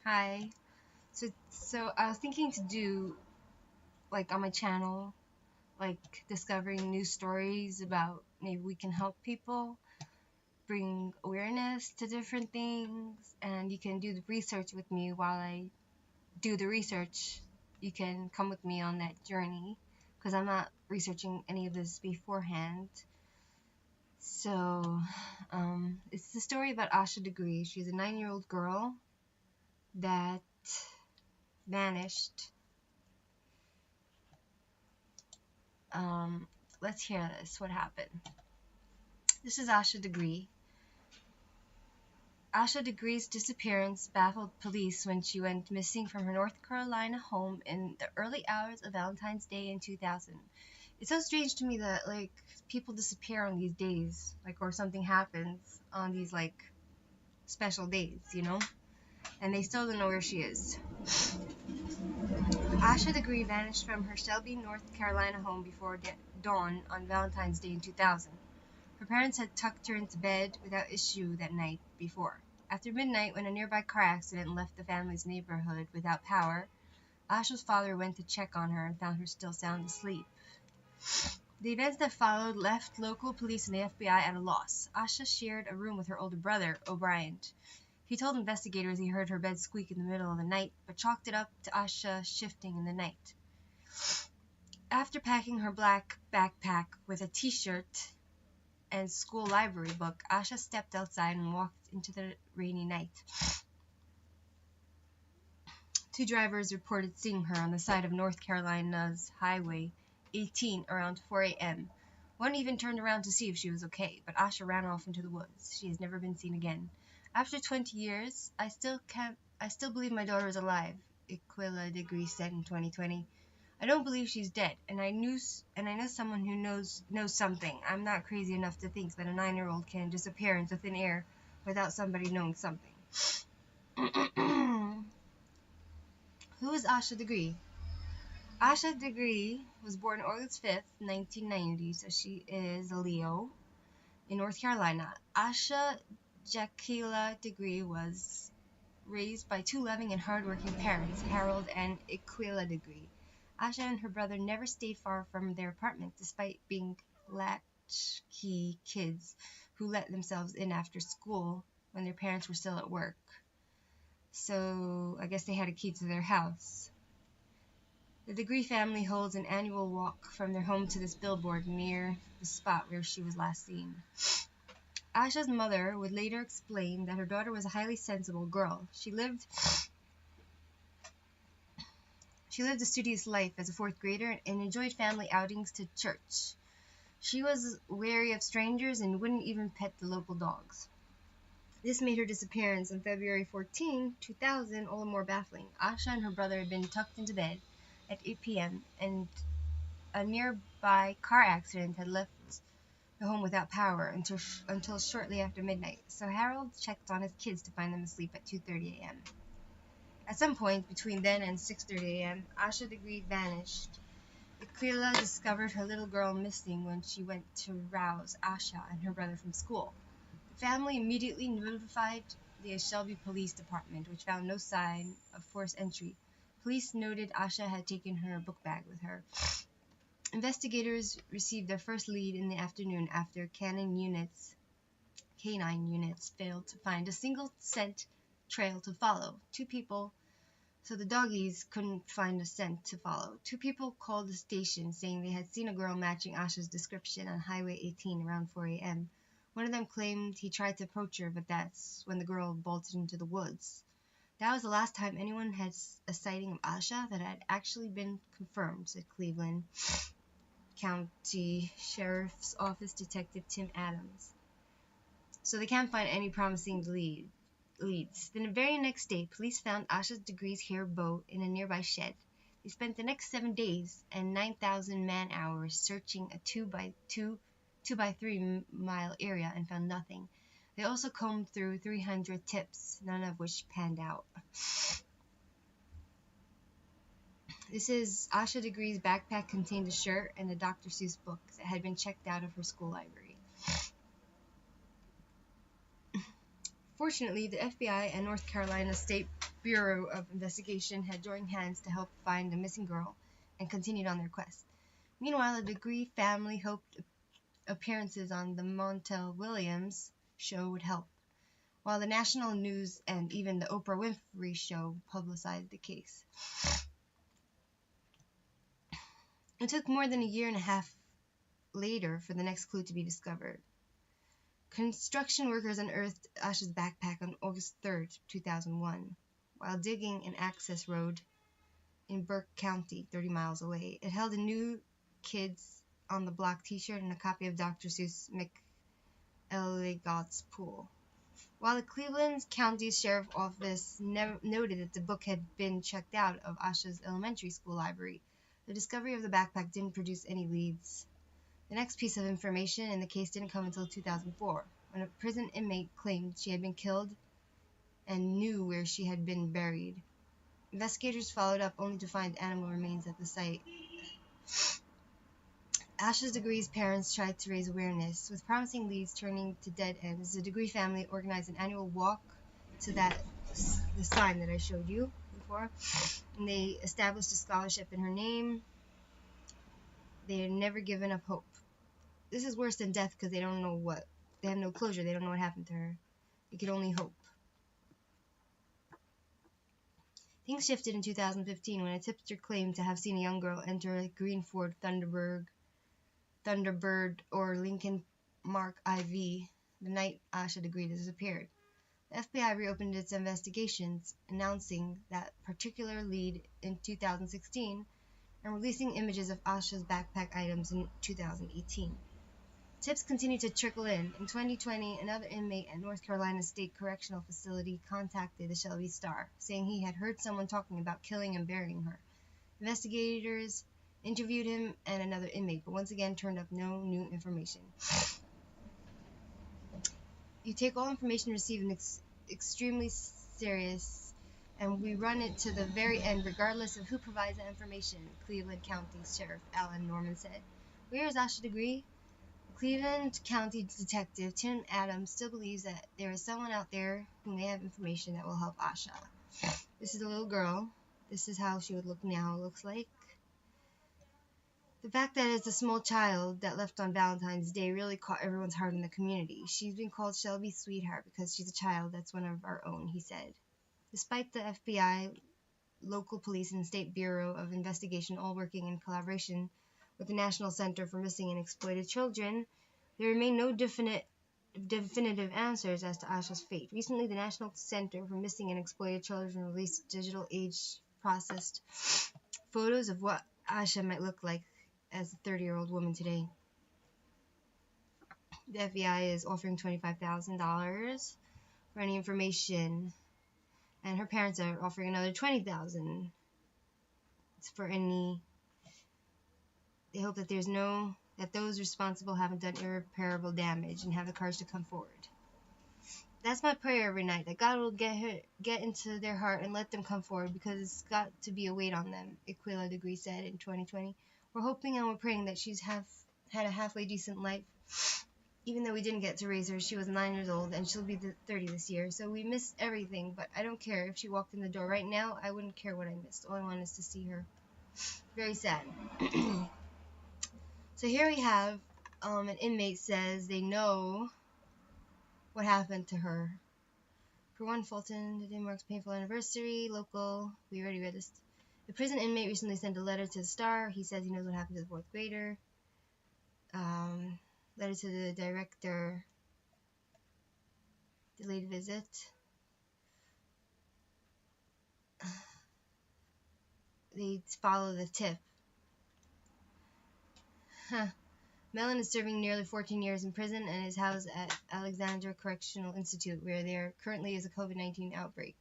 Hi. So I was thinking to do like on my channel, like discovering new stories about maybe we can help people, bring awareness to different things, and you can do the research with me while I do the research. You can come with me on that journey because I'm not researching any of this beforehand. So, it's the story about Asha Degree. She's a 9-year-old girl that vanished. Um, let's hear this. What happened? This is Asha Degree. Asha Degree's disappearance baffled police when she went missing from her North Carolina home in the early hours of Valentine's Day in 2000. It's so strange to me that like people disappear on these days, like or something happens on these like special days, and they still don't know where she is. Asha Degree vanished from her Shelby, North Carolina home before dawn on Valentine's Day in 2000. Her parents had tucked her into bed without issue that night before. After midnight, when a nearby car accident left the family's neighborhood without power, Asha's father went to check on her and found her still sound asleep. The events that followed left local police and the FBI at a loss. Asha shared a room with her older brother, O'Brien. He told investigators he heard her bed squeak in the middle of the night, but chalked it up to Asha shifting in the night. After packing her black backpack with a t-shirt and school library book, Asha stepped outside and walked into the rainy night. Two drivers reported seeing her on the side of North Carolina's Highway 18 around 4 a.m. One even turned around to see if she was okay, but Asha ran off into the woods. She has never been seen again. After 20 years, I still believe my daughter is alive, Aquila Degree said in 2020. I don't believe she's dead, and I know someone who knows something. I'm not crazy enough to think that a 9-year-old can disappear into thin air without somebody knowing something. Who is Asha Degree? Asha Degree was born August 5th, 1990, so she is a Leo, in North Carolina. Asha Jaquila Degree was raised by two loving and hardworking parents, Harold and Aquila Degree. Asha and her brother never stayed far from their apartment, despite being latchkey kids who let themselves in after school when their parents were still at work. So I guess they had a key to their house. The Degree family holds an annual walk from their home to this billboard near the spot where she was last seen. Asha's mother would later explain that her daughter was a highly sensible girl. She lived a studious life as a fourth grader and enjoyed family outings to church. She was wary of strangers and wouldn't even pet the local dogs. This made her disappearance on February 14, 2000 all the more baffling. Asha and her brother had been tucked into bed at 8 p.m. and a nearby car accident had left the home without power until shortly after midnight, so Harold checked on his kids to find them asleep at 2:30 a.m. At some point between then and 6:30 a.m., Asha Degree vanished. Aquila discovered her little girl missing when she went to rouse Asha and her brother from school. The family immediately notified the Shelby Police Department, which found no sign of forced entry. Police noted Asha had taken her book bag with her. Investigators received their first lead in the afternoon after canine units failed to find a single scent trail to follow. So the doggies couldn't find a scent to follow. Two people called the station saying they had seen a girl matching Asha's description on Highway 18 around 4 a.m. One of them claimed he tried to approach her, but that's when the girl bolted into the woods. That was the last time anyone had a sighting of Asha that had actually been confirmed, said Cleveland County Sheriff's Office Detective Tim Adams. So they can't find any promising leads. Then the very next day, police found Asha Degree's hair bow in a nearby shed. They spent the next 7 days and 9,000 man-hours searching a 2 by 3 mile area and found nothing. They also combed through 300 tips, none of which panned out. This is Asha Degree's backpack contained a shirt and a Dr. Seuss book that had been checked out of her school library. Fortunately, the FBI and North Carolina State Bureau of Investigation had joined hands to help find the missing girl and continued on their quest. Meanwhile, the Degree family hoped appearances on the Montel Williams show would help, while the national news and even the Oprah Winfrey show publicized the case. It took more than a year and a half later for the next clue to be discovered. Construction workers unearthed Asha's backpack on August 3rd, 2001, while digging an access road in Burke County, 30 miles away. It held a New Kids on the Block t-shirt and a copy of Dr. Seuss McElligot's Pool. While the Cleveland County Sheriff Office noted that the book had been checked out of Asha's elementary school library, the discovery of the backpack didn't produce any leads. The next piece of information in the case didn't come until 2004, when a prison inmate claimed she had been killed and knew where she had been buried. Investigators followed up only to find animal remains at the site. Asha's Degree's parents tried to raise awareness, with promising leads turning to dead ends. The Degree family organized an annual walk to the sign that I showed you before, and they established a scholarship in her name. They had never given up hope. This is worse than death because they don't know what. They have no closure. They don't know what happened to her. They could only hope. Things shifted in 2015 when a tipster claimed to have seen a young girl enter a green Ford Thunderbird or Lincoln Mark IV the night Asha Degree disappeared. The FBI reopened its investigations, announcing that particular lead in 2016 and releasing images of Asha's backpack items in 2018. Tips continued to trickle in. In 2020, another inmate at North Carolina State Correctional Facility contacted the Shelby Star, saying he had heard someone talking about killing and burying her. Investigators interviewed him and another inmate, but once again turned up no new information. You take all information received and extremely serious, and we run it to the very end regardless of who provides that information, Cleveland County Sheriff Alan Norman said. Where is Asha Degree? Cleveland County Detective Tim Adams still believes that there is someone out there who may have information that will help Asha. This is a little girl. This is how she would look now, looks like. The fact that it's a small child that left on Valentine's Day really caught everyone's heart in the community. She's been called Shelby's sweetheart because she's a child that's one of our own, he said. Despite the FBI, local police, and State Bureau of Investigation all working in collaboration with the National Center for Missing and Exploited Children, there remain no definitive answers as to Asha's fate. Recently, the National Center for Missing and Exploited Children released digital age-processed photos of what Asha might look like as a 30-year-old woman today. The FBI is offering $25,000 for any information, and her parents are offering another $20,000 for any. They hope that that those responsible haven't done irreparable damage and have the courage to come forward. That's my prayer every night, that God will get into their heart and let them come forward, because it's got to be a weight on them, Aquila Degree said in 2020. We're hoping and we're praying that she's had a halfway decent life. Even though we didn't get to raise her, she was 9 years old, and she'll be 30 this year, so we miss everything, but I don't care. If she walked in the door right now, I wouldn't care what I missed. All I want is to see her. Very sad. So here we have an inmate says they know what happened to her. For one, Fulton, the day marks painful anniversary. Local, we already read this. The prison inmate recently sent a letter to the Star. He says he knows what happened to the fourth grader. Letter to the director. Delayed visit. They follow the tip. Mellon is serving nearly 14 years in prison and is housed at Alexandra Correctional Institute, where there currently is a COVID-19 outbreak.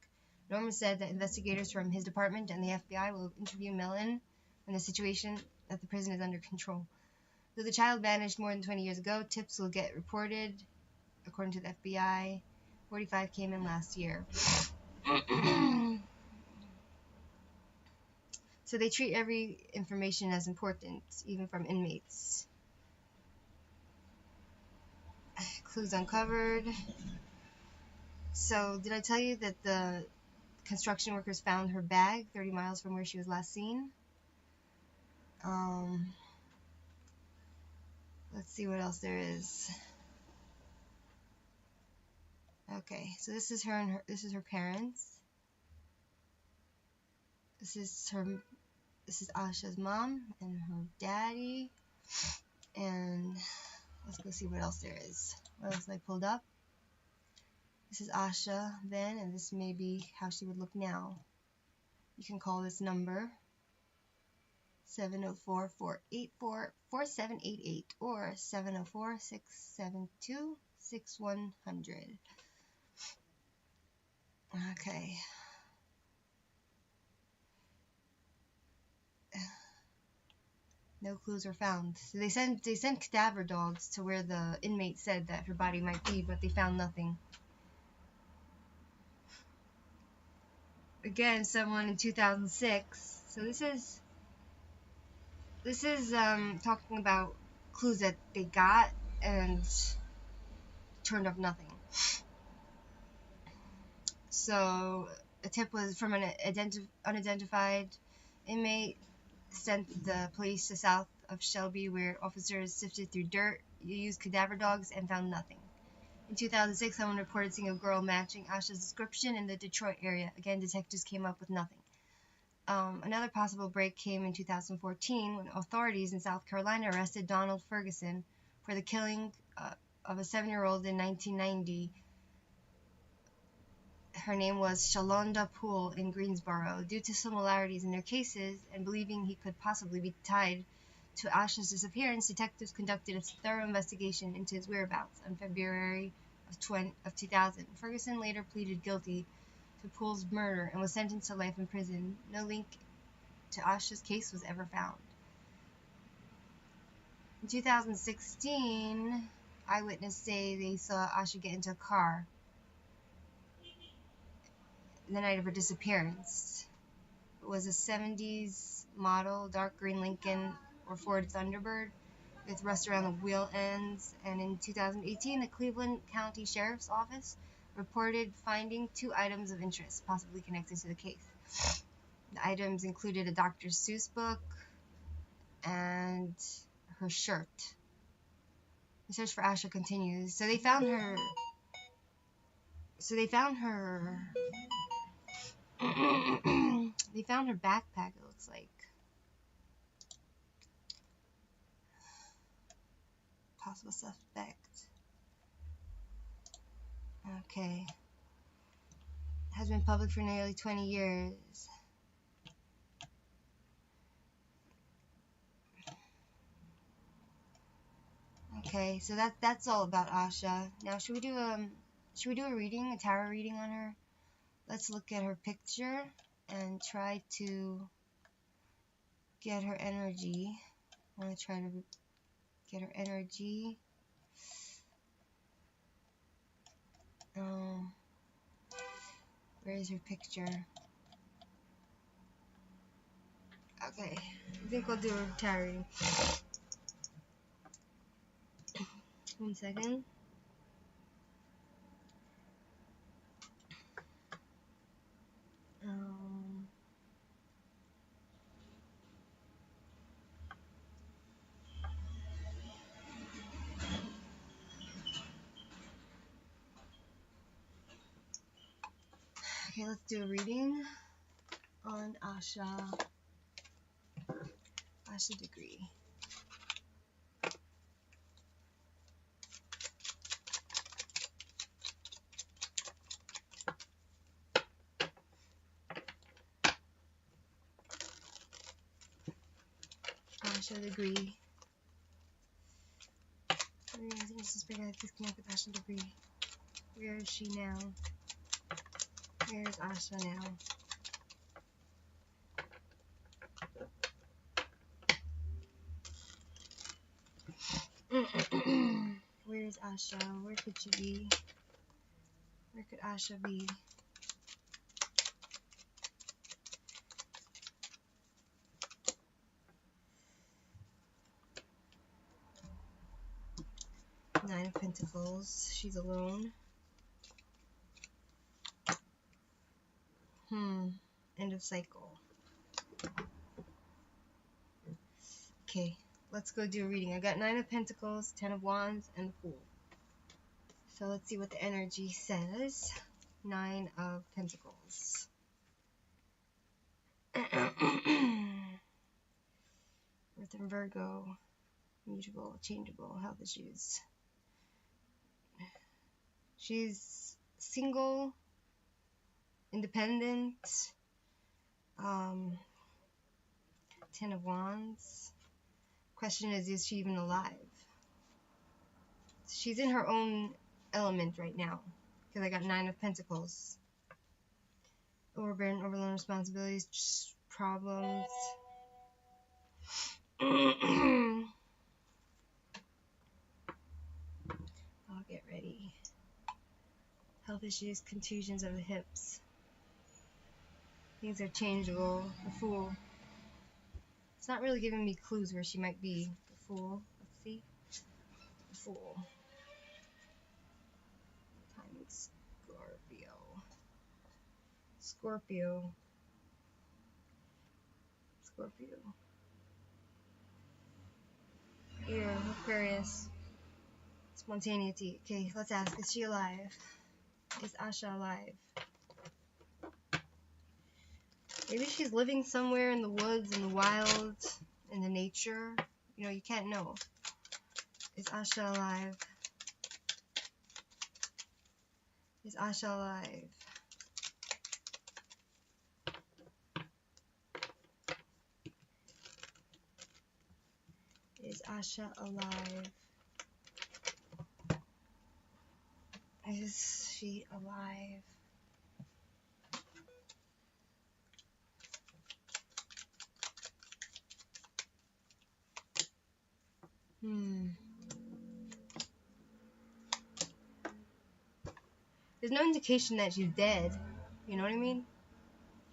Norman said that investigators from his department and the FBI will interview Mellon when the situation at the prison is under control. Though the child vanished more than 20 years ago, tips will get reported, according to the FBI. 45 came in last year. So they treat every information as important, even from inmates. Clues uncovered. So did I tell you that the Construction workers found her bag 30 miles from where she was last seen. Let's see what else there is. Okay, so this is her and this is her parents. This is Asha's mom and her daddy. And let's go see what else there is. What else I pulled up? This is Asha then, and this may be how she would look now. You can call this number 704-484-4788 or 704-672-6100. Okay. No clues were found. So they sent cadaver dogs to where the inmate said that her body might be, but they found nothing. Again, someone in 2006. So this is talking about clues that they got and turned up nothing. So a tip was from an unidentified inmate sent the police to south of Shelby, where officers sifted through dirt, used cadaver dogs, and found nothing. In 2006, someone reported seeing a girl matching Asha's description in the Detroit area. Again, detectives came up with nothing. Another possible break came in 2014 when authorities in South Carolina arrested Donald Ferguson for the killing of a 7-year-old in 1990. Her name was Shalonda Poole in Greensboro. Due to similarities in their cases and believing he could possibly be tied to Asha's disappearance, detectives conducted a thorough investigation into his whereabouts on February of 2000. Ferguson later pleaded guilty to Poole's murder and was sentenced to life in prison. No link to Asha's case was ever found. In 2016, eyewitnesses say they saw Asha get into a car the night of her disappearance. It was a 70s model, dark green Lincoln or Ford Thunderbird with rust around the wheel ends. And in 2018, the Cleveland County Sheriff's Office reported finding 2 items of interest, possibly connected to the case. The items included a Dr. Seuss book and her shirt. The search for Asha continues. So they found her. They found her backpack, it looks like. Possible suspect. Okay. Has been public for nearly 20 years. Okay, so that's all about Asha. Now, should we do a reading, a tarot reading on her? Let's look at her picture and try to get her energy. I want to try to get her energy. Where is her picture? Okay, I think I'll do a tarot reading. 1 second. Okay, let's do a reading on Asha. Asha degree. Asha degree. This is bigger. Please connect with Asha degree. Where is she now? Where is Asha now? Where is Asha? Where could she be? Where could Asha be? Nine of Pentacles. She's alone. End of cycle. Okay, let's go do a reading. I got 9 of Pentacles, 10 of Wands, and the Fool. So let's see what the energy says. 9 of Pentacles. Earth and Virgo. Mutable, changeable, health issues. She's single, independent. 10 of Wands. Question is she even alive? She's in her own element right now. Because I got 9 of Pentacles. Overburden, overload responsibilities, problems. I'll get ready. Health issues, contusions of the hips. Things are changeable. The Fool. It's not really giving me clues where she might be. The Fool. Let's see. The Fool. Timing Scorpio. Scorpio. Scorpio. Here, Aquarius. Spontaneity. Okay, let's ask. Is she alive? Is Asha alive? Maybe she's living somewhere in the woods, in the wild, in the nature. You know, you can't know. Is Asha alive? Is Asha alive? Is Asha alive? Is she alive? There's no indication that she's dead. You know what I mean?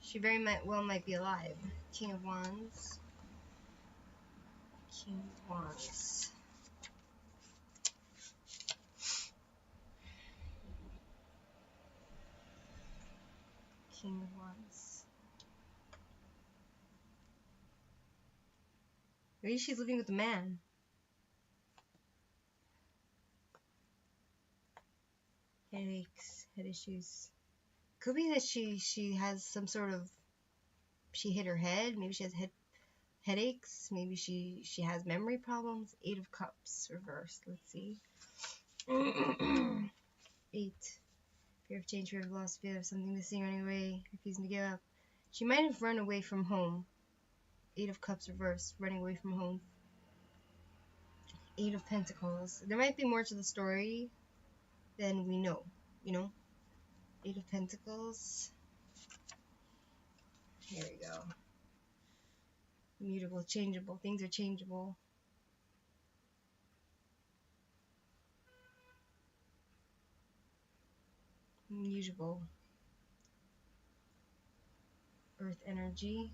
She very might be alive. King of Wands. King of Wands. King of Wands. Maybe she's living with a man. Headaches, head issues. Could be that she has some sort of, she hit her head. Maybe she has headaches. Maybe she has memory problems. 8 of Cups reversed. Let's see. 8. Fear of change, fear of loss, fear of something missing, running away, refusing to give up. She might have run away from home. 8 of Cups reversed, running away from home. 8 of Pentacles. There might be more to the story than we know, you know? 8 of Pentacles. Here we go. Mutable, changeable. Things are changeable. Mutable. Earth energy.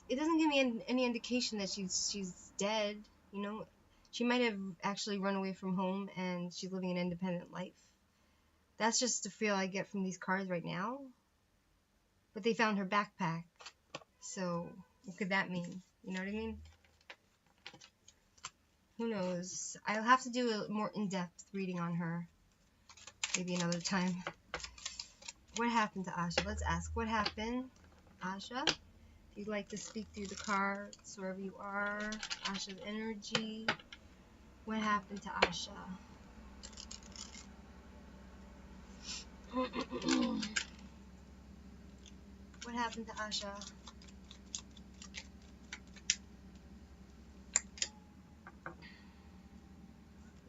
It doesn't give me any indication that she's dead, you know? She might have actually run away from home and she's living an independent life. That's just the feel I get from these cards right now. But they found her backpack. So, what could that mean? You know what I mean? Who knows? I'll have to do a more in-depth reading on her. Maybe another time. What happened to Asha? Let's ask. What happened, Asha? If you'd like to speak through the cards, wherever you are. Asha's energy. What happened to Asha? What happened to Asha?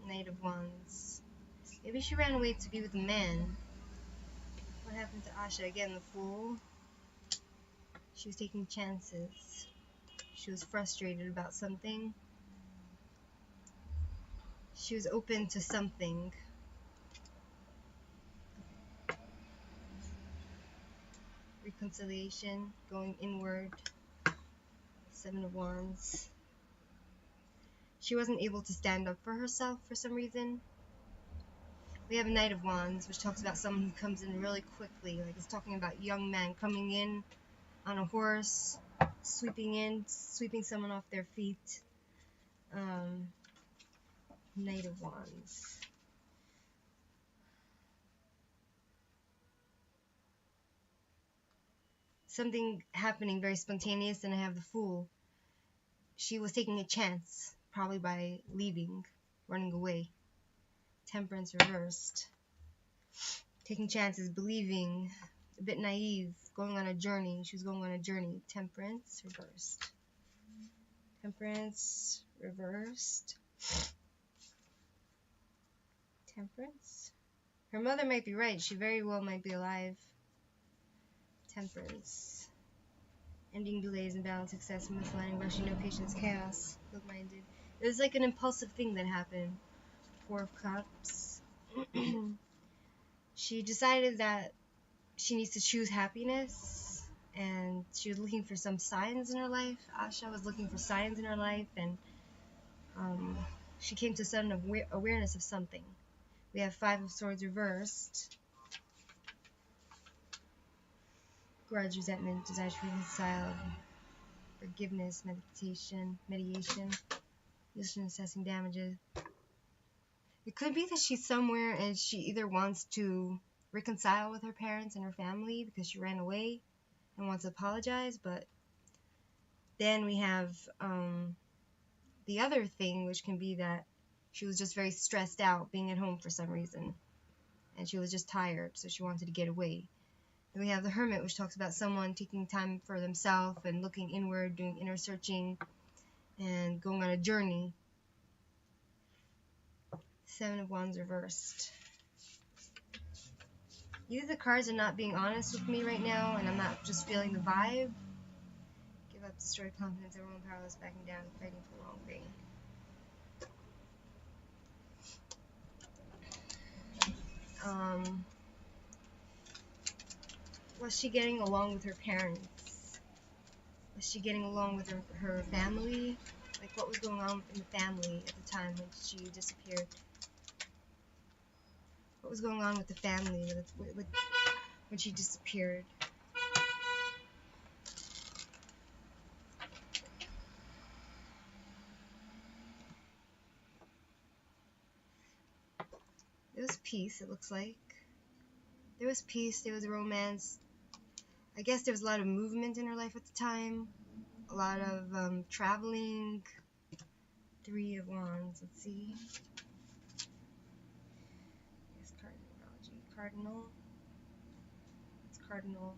Knight of Wands. Maybe she ran away to be with a man. What happened to Asha? Again, the Fool. She was taking chances. She was frustrated about something. She was open to something. Reconciliation, going inward. 7 of Wands. She wasn't able to stand up for herself for some reason. We have a Knight of Wands, which talks about someone who comes in really quickly. Like, it's talking about young men coming in on a horse, sweeping someone off their feet. Knight of Wands. Something happening very spontaneous, and I have the Fool. She was taking a chance, probably by leaving, running away. Temperance reversed. Taking chances, believing, a bit naive, going on a journey. She was going on a journey. Temperance reversed. Temperance reversed. Temperance. Her mother might be right. She very well might be alive. Temperance. Ending delays and balance success, misalignment, rushing, no patience, chaos. Closed-minded. It was like an impulsive thing that happened. Four of Cups. She decided that she needs to choose happiness, and she was looking for some signs in her life. Asha was looking for signs in her life, and she came to sudden awareness of something. We have Five of Swords reversed. Grudge, resentment, desire to reconcile, forgiveness, mediation, assessing damages. It could be that she's somewhere and she either wants to reconcile with her parents and her family because she ran away and wants to apologize, but then we have the other thing, which can be that she was just very stressed out being at home for some reason, and she was just tired, so she wanted to get away. Then we have the Hermit, which talks about someone taking time for themselves and looking inward, doing inner searching, and going on a journey. Seven of Wands reversed. Either the cards are not being honest with me right now, and I'm not just feeling the vibe. Give up, destroy confidence, everyone powerless, backing down, fighting for the wrong thing. Was she getting along with her parents? Was she getting along with her family? Like, what was going on in the family at the time when she disappeared? What was going on with the family when she disappeared? There was peace, it looks like. There was peace, there was romance. I guess there was a lot of movement in her life at the time. A lot of traveling. Three of Wands, let's see. Yes, cardinalology. Cardinal. It's cardinal.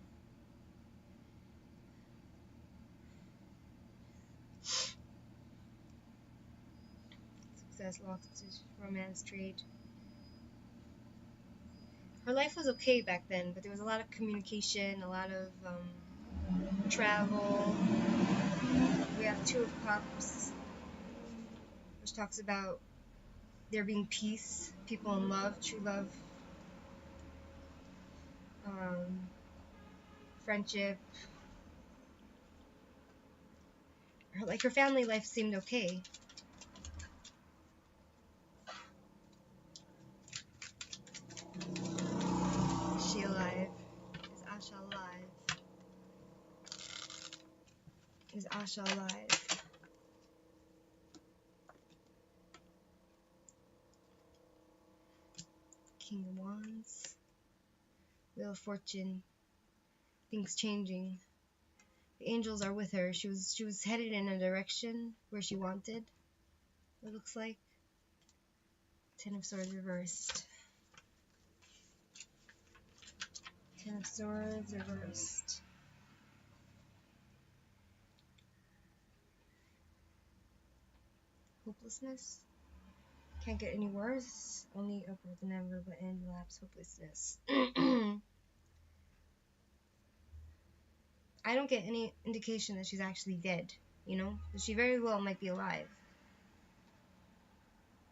Success, loss, romance, trade. Her life was okay back then, but there was a lot of communication, a lot of travel. We have Two of Cups, which talks about there being peace, people in love, true love, friendship. Her family life seemed okay. Is she alive? Is Asha alive? Is Asha alive? King of Wands. Wheel of Fortune. Things changing. The angels are with her. She was headed in a direction where she wanted. It looks like. Ten of Swords reversed. Ten of Swords reversed. Hopelessness. Can't get any worse. Only upward, never but end lapse. Hopelessness. I don't get any indication that she's actually dead, you know? But she very well might be alive.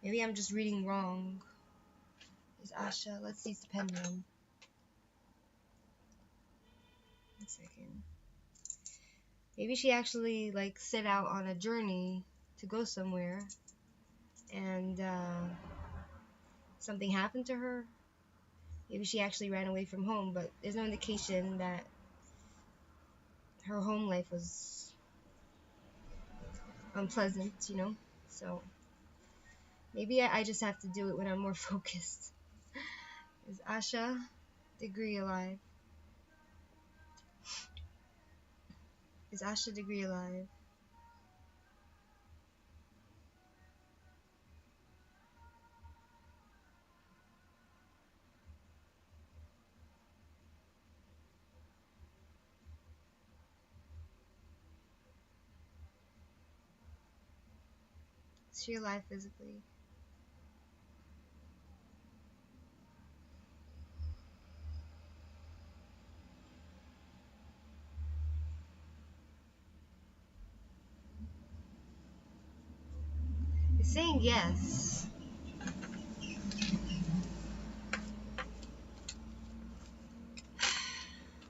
Maybe I'm just reading wrong. Is Asha? Let's see the pendulum. 1 second. Maybe she actually, like, set out on a journey to go somewhere. and something happened to her. Maybe she actually ran away from home, but there's no indication that her home life was unpleasant, So maybe I just have to do it when I'm more focused. Is Asha Degree alive? Is Asha Degree alive? Is she alive physically? It's saying yes.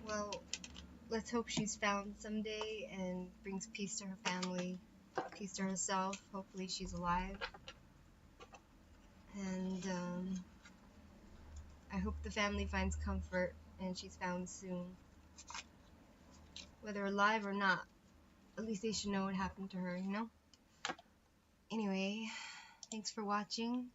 Well, let's hope she's found someday and brings peace to her family, peace to herself. Hopefully she's alive. And I hope the family finds comfort and she's found soon. Whether alive or not, at least they should know what happened to her, Anyway, thanks for watching.